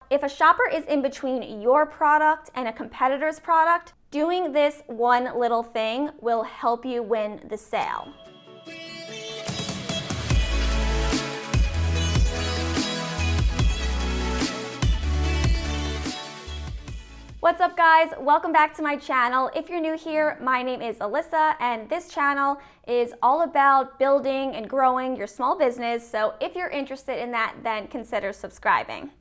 if a shopper is in between your product and a competitor's product, doing this one little thing will help you win the sale. What's up guys? Welcome back to my channel. If you're new here, my name is Alyssa and this channel is all about building and growing your small business. So if you're interested in that, then consider subscribing.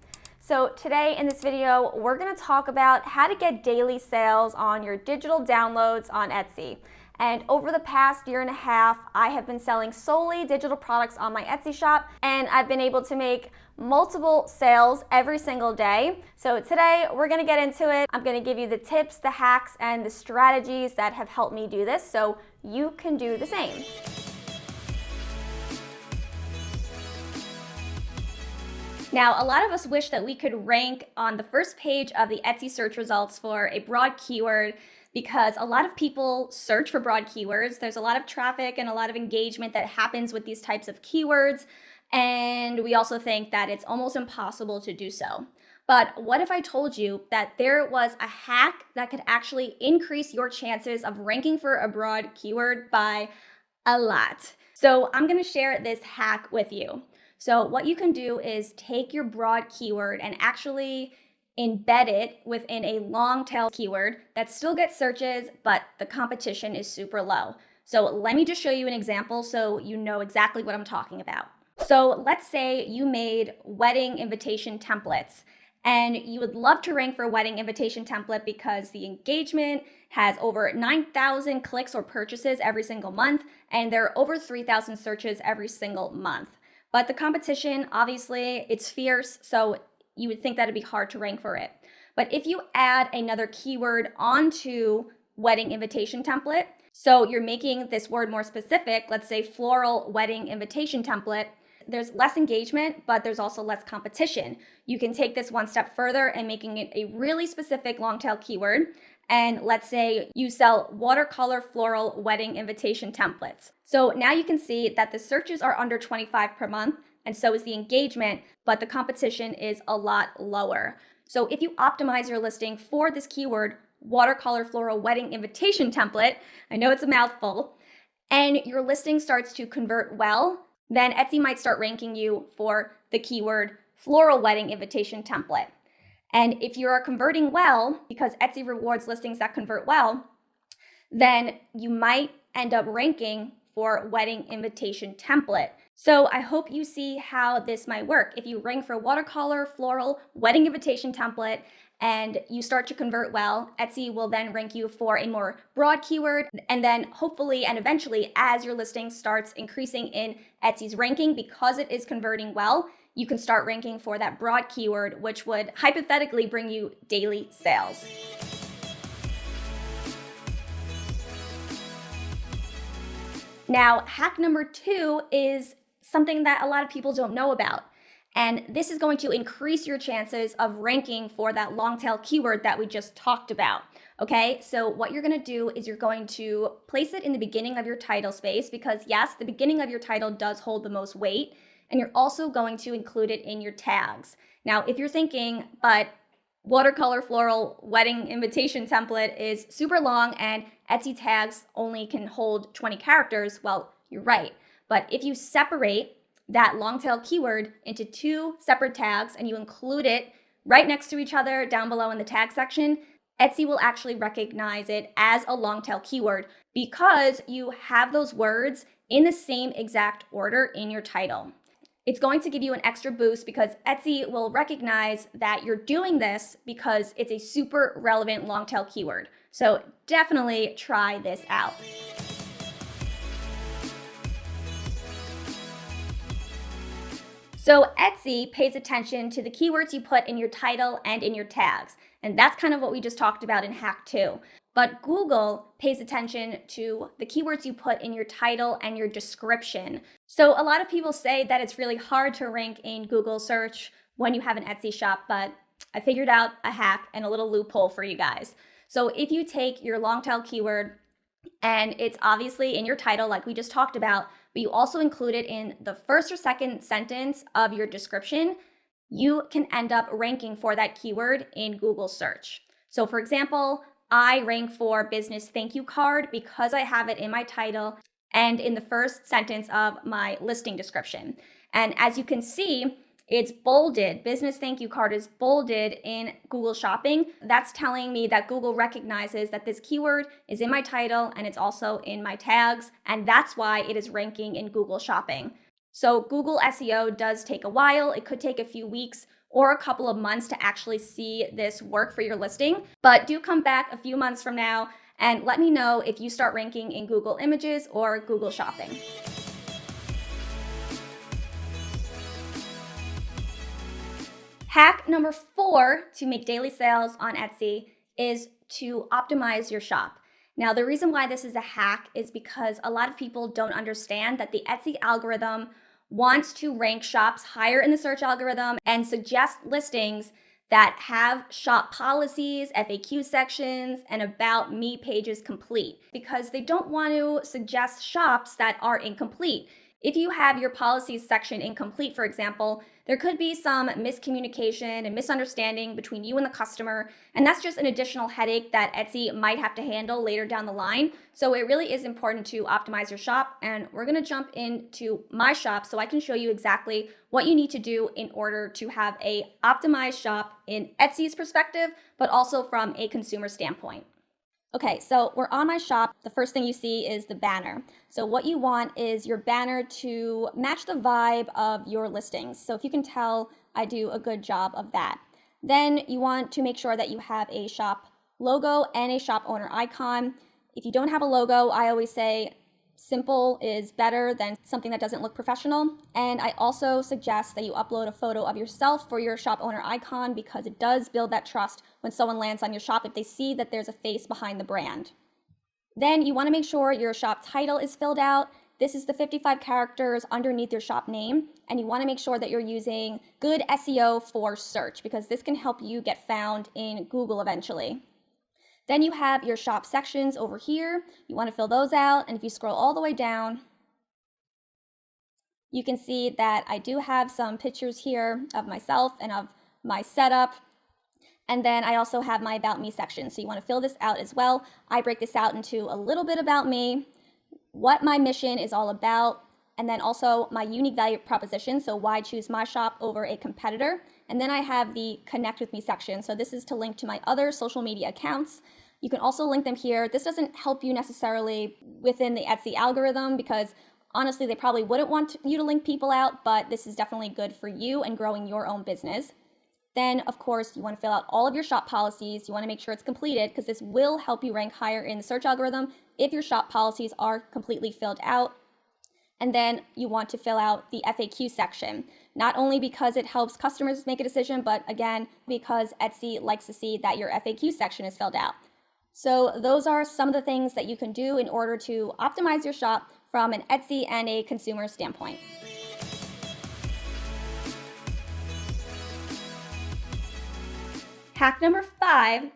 So today in this video, we're going to talk about how to get daily sales on your digital downloads on Etsy. And over the past year and a half, I have been selling solely digital products on my Etsy shop, and I've been able to make multiple sales every single day. So today we're gonna get into it. I'm gonna give you the tips, the hacks, and the strategies that have helped me do this so you can do the same. Now, a lot of us wish that we could rank on the first page of the Etsy search results for a broad keyword, because a lot of people search for broad keywords. There's a lot of traffic and a lot of engagement that happens with these types of keywords. And we also think that it's almost impossible to do so. But what if I told you that there was a hack that could actually increase your chances of ranking for a broad keyword by a lot? So I'm going to share this hack with you. So what you can do is take your broad keyword and actually embed it within a long tail keyword that still gets searches, but the competition is super low. So let me just show you an example so you know exactly what I'm talking about. So let's say you made wedding invitation templates and you would love to rank for a wedding invitation template because the engagement has over 9,000 clicks or purchases every single month, and there are over 3,000 searches every single month. But the competition, obviously, it's fierce, so you would think that it'd be hard to rank for it. But if you add another keyword onto wedding invitation template, so you're making this word more specific, let's say floral wedding invitation template, there's less engagement, but there's also less competition. You can take this one step further and making it a really specific long tail keyword. And let's say you sell watercolor floral wedding invitation templates. So now you can see that the searches are under 25 per month, and so is the engagement, but the competition is a lot lower. So if you optimize your listing for this keyword, watercolor floral wedding invitation template, I know it's a mouthful, and your listing starts to convert well, then Etsy might start ranking you for the keyword floral wedding invitation template. And if you are converting well, because Etsy rewards listings that convert well, then you might end up ranking for wedding invitation template. So I hope you see how this might work. If you rank for watercolor floral wedding invitation template and you start to convert well, Etsy will then rank you for a more broad keyword. And then hopefully and eventually, as your listing starts increasing in Etsy's ranking, because it is converting well, you can start ranking for that broad keyword, which would hypothetically bring you daily sales. Now, hack number 2 is something that a lot of people don't know about. And this is going to increase your chances of ranking for that long tail keyword that we just talked about. Okay, so what you're going to do is you're going to place it in the beginning of your title space, because yes, the beginning of your title does hold the most weight. And you're also going to include it in your tags. Now, if you're thinking, but watercolor floral wedding invitation template is super long and Etsy tags only can hold 20 characters, well, you're right. But if you separate that long tail keyword into 2 separate tags and you include it right next to each other down below in the tag section, Etsy will actually recognize it as a long tail keyword because you have those words in the same exact order in your title. It's going to give you an extra boost because Etsy will recognize that you're doing this because it's a super relevant long tail keyword. So definitely try this out. So Etsy pays attention to the keywords you put in your title and in your tags. And that's kind of what we just talked about in hack 2. But Google pays attention to the keywords you put in your title and your description. So a lot of people say that it's really hard to rank in Google search when you have an Etsy shop, but I figured out a hack and a little loophole for you guys. So if you take your long tail keyword and it's obviously in your title like we just talked about, but you also include it in the first or second sentence of your description, you can end up ranking for that keyword in Google search. So for example, I rank for business thank you card because I have it in my title and in the first sentence of my listing description. And as you can see, it's bolded. Business thank you card is bolded in Google Shopping. That's telling me that Google recognizes that this keyword is in my title and it's also in my tags. And that's why it is ranking in Google Shopping. So Google SEO does take a while. It could take a few weeks or a couple of months to actually see this work for your listing. But do come back a few months from now and let me know if you start ranking in Google Images or Google Shopping. Hack number 4 to make daily sales on Etsy is to optimize your shop. Now, the reason why this is a hack is because a lot of people don't understand that the Etsy algorithm wants to rank shops higher in the search algorithm and suggest listings that have shop policies, FAQ sections, and about me pages complete because they don't want to suggest shops that are incomplete. If you have your policies section incomplete, for example, there could be some miscommunication and misunderstanding between you and the customer, and that's just an additional headache that Etsy might have to handle later down the line. So it really is important to optimize your shop, and we're gonna jump into my shop so I can show you exactly what you need to do in order to have a optimized shop in Etsy's perspective, but also from a consumer standpoint. Okay, so we're on my shop. The first thing you see is the banner. So what you want is your banner to match the vibe of your listings. So if you can tell, I do a good job of that. Then you want to make sure that you have a shop logo and a shop owner icon. If you don't have a logo, I always say simple is better than something that doesn't look professional. And I also suggest that you upload a photo of yourself for your shop owner icon because it does build that trust when someone lands on your shop if they see that there's a face behind the brand. Then you want to make sure your shop title is filled out. This is the 55 characters underneath your shop name, and you want to make sure that you're using good SEO for search because this can help you get found in Google eventually. Then you have your shop sections over here. You want to fill those out, and if you scroll all the way down, you can see that I do have some pictures here of myself and of my setup. And then I also have my About Me section, so you want to fill this out as well. I break this out into a little bit about me, what my mission is all about, and then also my unique value proposition, so why choose my shop over a competitor. And then I have the Connect with Me section, so this is to link to my other social media accounts. You can also link them here. This doesn't help you necessarily within the Etsy algorithm because honestly, they probably wouldn't want you to link people out, but this is definitely good for you and growing your own business. Then, of course, you want to fill out all of your shop policies. You want to make sure it's completed because this will help you rank higher in the search algorithm if your shop policies are completely filled out. And then you want to fill out the FAQ section, not only because it helps customers make a decision, but again, because Etsy likes to see that your FAQ section is filled out. So those are some of the things that you can do in order to optimize your shop from an Etsy and a consumer standpoint. Hack number 5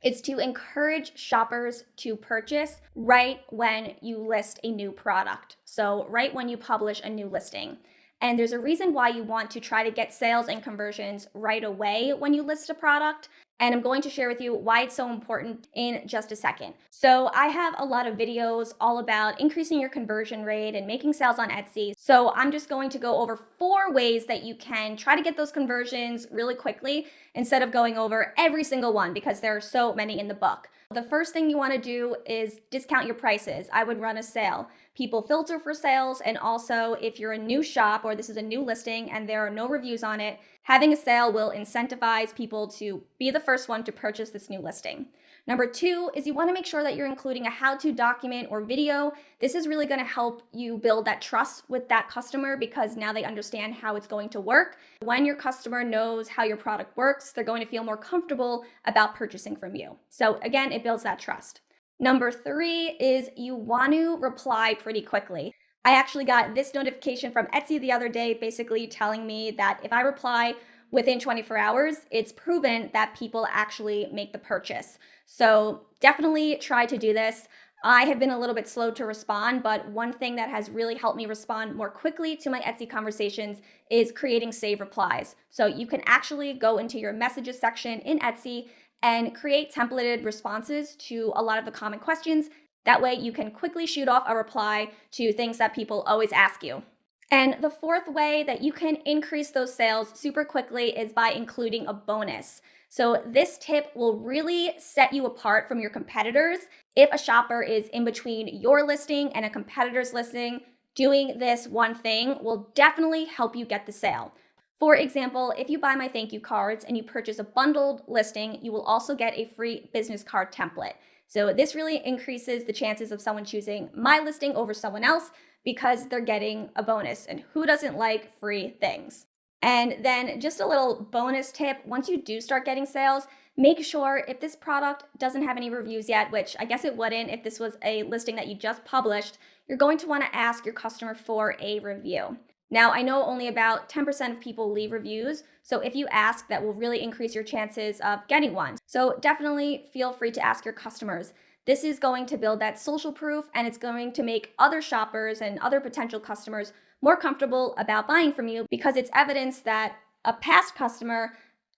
is to encourage shoppers to purchase right when you list a new product. So right when you publish a new listing. And there's a reason why you want to try to get sales and conversions right away when you list a product. And I'm going to share with you why it's so important in just a second. So I have a lot of videos all about increasing your conversion rate and making sales on Etsy. So I'm just going to go over 4 ways that you can try to get those conversions really quickly instead of going over every single one because there are so many in the book. The first thing you want to do is discount your prices. I would run a sale. People filter for sales, and also if you're a new shop or this is a new listing and there are no reviews on it, having a sale will incentivize people to be the first one to purchase this new listing. Number 2 is you want to make sure that you're including a how-to document or video. This is really going to help you build that trust with that customer because now they understand how it's going to work. When your customer knows how your product works, they're going to feel more comfortable about purchasing from you. So again, it builds that trust. Number 3 is you want to reply pretty quickly. I actually got this notification from Etsy the other day, basically telling me that if I reply within 24 hours, it's proven that people actually make the purchase. So definitely try to do this. I have been a little bit slow to respond, but one thing that has really helped me respond more quickly to my Etsy conversations is creating save replies. So you can actually go into your messages section in Etsy and create templated responses to a lot of the common questions. That way you can quickly shoot off a reply to things that people always ask you. And the fourth way that you can increase those sales super quickly is by including a bonus. So, this tip will really set you apart from your competitors. If a shopper is in between your listing and a competitor's listing, doing this one thing will definitely help you get the sale. For example, if you buy my thank you cards and you purchase a bundled listing, you will also get a free business card template. So, this really increases the chances of someone choosing my listing over someone else because they're getting a bonus. And who doesn't like free things? And then just a little bonus tip, once you do start getting sales, make sure if this product doesn't have any reviews yet, which I guess it wouldn't if this was a listing that you just published, you're going to want to ask your customer for a review. Now, I know only about 10% of people leave reviews, so if you ask, that will really increase your chances of getting one. So definitely feel free to ask your customers. This is going to build that social proof, and it's going to make other shoppers and other potential customers more comfortable about buying from you because it's evidence that a past customer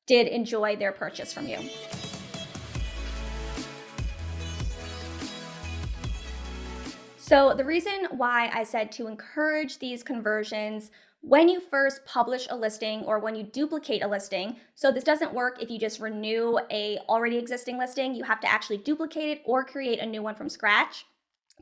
did enjoy their purchase from you. So, the reason why I said to encourage these conversions when you first publish a listing or when you duplicate a listing, so this doesn't work if you just renew a already existing listing, you have to actually duplicate it or create a new one from scratch.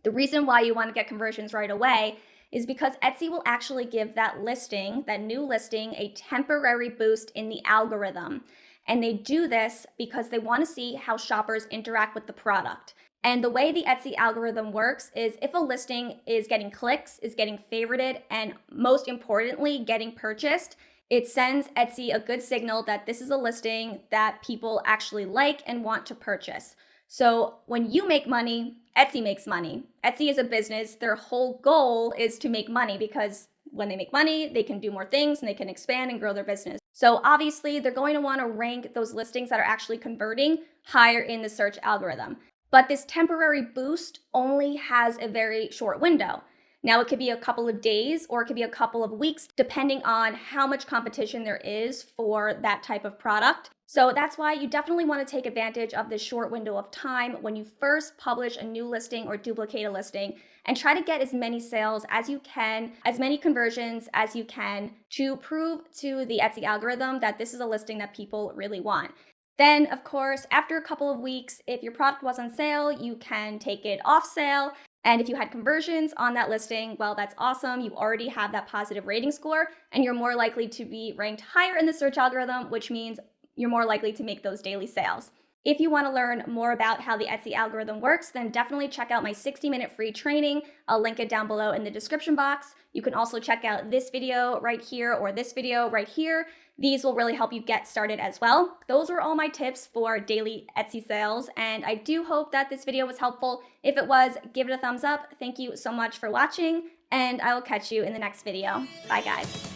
The reason why you want to get conversions right away is because Etsy will actually give that listing, that new listing, a temporary boost in the algorithm. And they do this because they want to see how shoppers interact with the product. And the way the Etsy algorithm works is if a listing is getting clicks, is getting favorited, and most importantly, getting purchased, it sends Etsy a good signal that this is a listing that people actually like and want to purchase. So when you make money, Etsy makes money. Etsy is a business. Their whole goal is to make money because when they make money, they can do more things and they can expand and grow their business. So obviously, they're going to want to rank those listings that are actually converting higher in the search algorithm. But this temporary boost only has a very short window. Now, it could be a couple of days or it could be a couple of weeks, depending on how much competition there is for that type of product. So that's why you definitely want to take advantage of this short window of time when you first publish a new listing or duplicate a listing and try to get as many sales as you can, as many conversions as you can to prove to the Etsy algorithm that this is a listing that people really want. Then, of course, after a couple of weeks, if your product was on sale, you can take it off sale. And if you had conversions on that listing, well, that's awesome. You already have that positive rating score, and you're more likely to be ranked higher in the search algorithm, which means you're more likely to make those daily sales. If you want to learn more about how the Etsy algorithm works, then definitely check out my 60-minute free training. I'll link it down below in the description box. You can also check out this video right here or this video right here. These will really help you get started as well. Those were all my tips for daily Etsy sales, and I do hope that this video was helpful. If it was, give it a thumbs up. Thank you so much for watching, and I will catch you in the next video. Bye, guys.